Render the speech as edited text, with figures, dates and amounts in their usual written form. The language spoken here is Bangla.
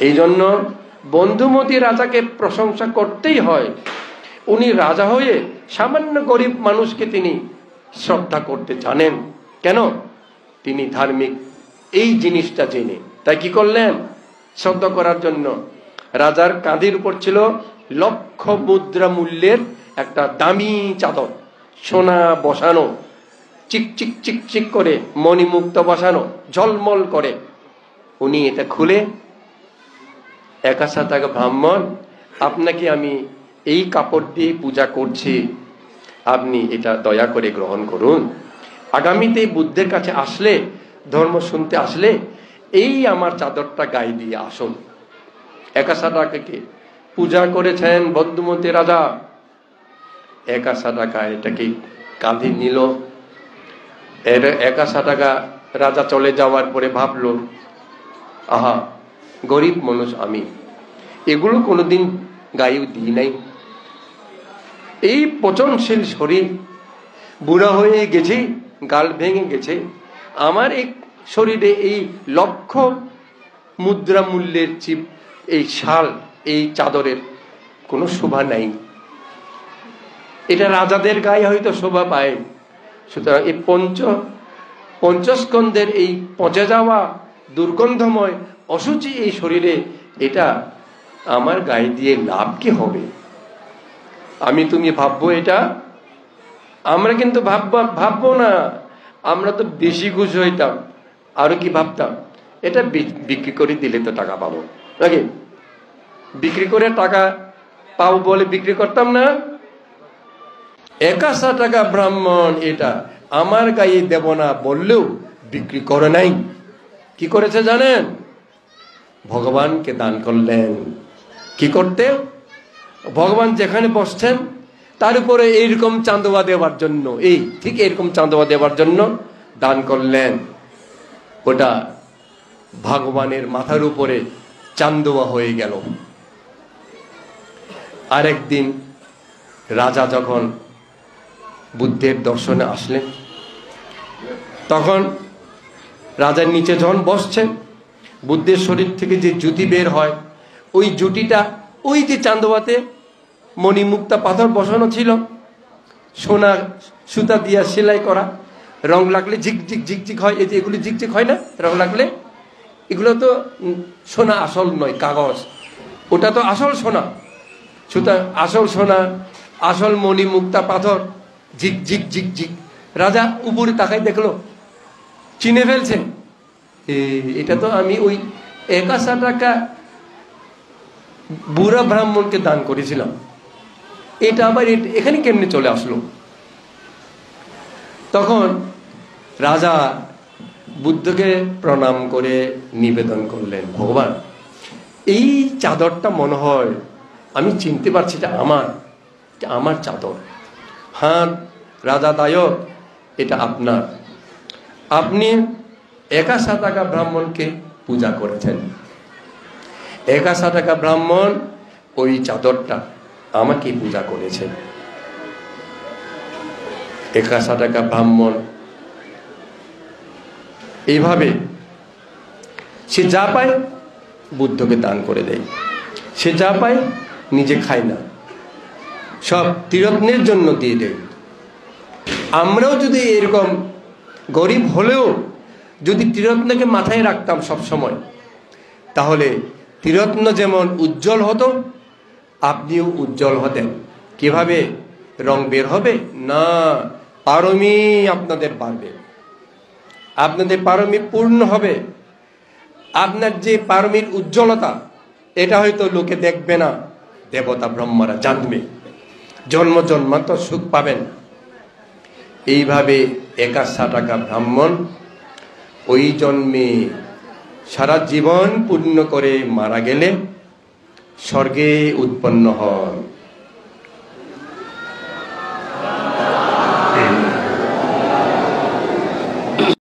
এই জন্য বন্ধুমতি রাজাকে প্রশংসা করতেই হয়। উনি রাজা হয়ে সামান্য গরিব মানুষকে তিনি শ্রদ্ধা করতে জানেন। কেন? তিনি ধার্মিক এই জিনিসটা জেনে। তাই কি করলেন? শ্রদ্ধা করার জন্য রাজার কাঁধের উপর ছিল লক্ষ মুদ্রা মূল্যের একটা দামি চাদর, সোনা বসানো, চিকচিক চিকচিক করে মণিমুক্ত বসানো, ঝলমল করে। উনি এটা খুলে, একাশা টাকা ব্রাহ্মণ, আপনাকে আমি এই কাপড় দিয়ে পূজা করছি, আপনি এটা দয়া করে গ্রহণ করুন। আগামীতে বুদ্ধের কাছে আসলে, ধর্ম শুনতে আসলে এই আমার চাদরটা গায়ে দিয়ে আসুন। একাশা টাকাকে পূজা করেছেন বন্ধুমতি রাজা। একাশা টাকা এটাকে কাঁধে নিল। একাশা টাকা রাজা চলে যাওয়ার পরে ভাবলো, আহা, গরিব মানুষ আমি, এগুলো কোনোদিন গায়েও দিই নাই। এই পচনশীল শরীর, বুড়া হয়ে গেছে, গাল ভেঙে গেছে, আমার এই শরীরে এই লক্ষ মুদ্রা মূল্যের এই শাল, এই চাদরের কোনো শোভা নাই। এটা রাজাদের গায়ে হয়তো শোভা পায়। সুতরাং এই পঞ্চস্কন্ধের এই পচে যাওয়া দুর্গন্ধময় অসুচি এই শরীরে, এটা আমার গায়ে দিয়ে লাভ কি হবে? আমি তুমি ভাববো এটা? আমরা কিন্তু ভাববো না। আমরা তো বেশি খুশি হইতাম, আরো কি ভাবতাম, এটা বিক্রি করে দিলে তো টাকা পাবো, নাকি? বিক্রি করে টাকা পাবো বলে বিক্রি করতাম না। একাশা টাকা ব্রাহ্মণ এটা আমার গায়ে দেব না বললেও বিক্রি করে নাই। কি করেছে জানেন? ভগবানকে দান করলেন। কি করতে? ভগবান যেখানে বসছেন তার উপরে এইরকম চাঁদোয়া দেওয়ার জন্য, এই ঠিক এরকম চাঁদোয়া দেওয়ার জন্য দান করলেন। ওটা ভগবানের মাথার উপরে চাঁদোয়া হয়ে গেল। আরেকদিন রাজা যখন বুদ্ধের দর্শনে আসলেন, তখন রাজার নিচে যখন বসছেন, বুদ্ধের শরীর থেকে যে জুতি বের হয়, ওই জুটিটা ওই যে চাঁদোয়াতে মণিমুক্তা পাথর বসানো ছিল, সোনা সুতা দিয়া সেলাই করা, রং লাগলে ঝিকঝিক ঝিকঝিক হয়। এই যে এগুলি ঝিকঝিক হয় না রং লাগলে? এগুলো তো সোনা, আসল নয়, কাগজ। ওটা তো আসল সোনা, সুতরাং আসল সোনা, আসল মণিমুক্তা পাথর, ঝিকঝিক ঝিকঝিক। রাজা উপরে তাকাই দেখলো, চিনে ফেলছে, এটা তো আমি ওই একাশা টাকা বুড়া ব্রাহ্মণকে দান করেছিলাম, এটা আবার এখানে কেমনে চলে আসলো? তখন রাজা বুদ্ধকে প্রণাম করে নিবেদন করলেন, ভগবান, এই চাদরটা মনে হয় আমি চিনতে পারছি, এটা আমার চাদর। হ্যাঁ রাজা দায়ক, এটা আপনার। আপনি একাশা টাকা ব্রাহ্মণকে পূজা করেছেন। একাশা টাকা ব্রাহ্মণ ওই চাদরটা আমাকে পূজা করেছেন। একাশা টাকা ব্রাহ্মণ এইভাবে সে যা পায় বুদ্ধকে দান করে দেয়, সে যা পায় নিজে খায় না, সব ত্রিরত্নের জন্য দিয়ে দেয়। আমরাও যদি এরকম গরিব হলেও যদি ত্রিরত্নকে মাথায় রাখতাম সব সময়, তাহলে ত্রিরত্ন যেমন উজ্জ্বল হতো, আপনিও উজ্জ্বল হতেন। কিভাবে? রং বের হবে না, পারমি আপনাদের বাড়বে, আপনাদের পারমি পূর্ণ হবে। আপনার যে পারমির উজ্জ্বলতা, এটা হয়তো লোকে দেখবে না, দেবতা ব্রহ্মারা জানবে, জন্ম জন্মান্তর সুখ পাবেন। এইভাবে একাশা টাকা ব্রাহ্মণ ওই জন্মে সারা জীবন পূর্ণ করে মারা গেলে স্বর্গে উৎপন্ন হন।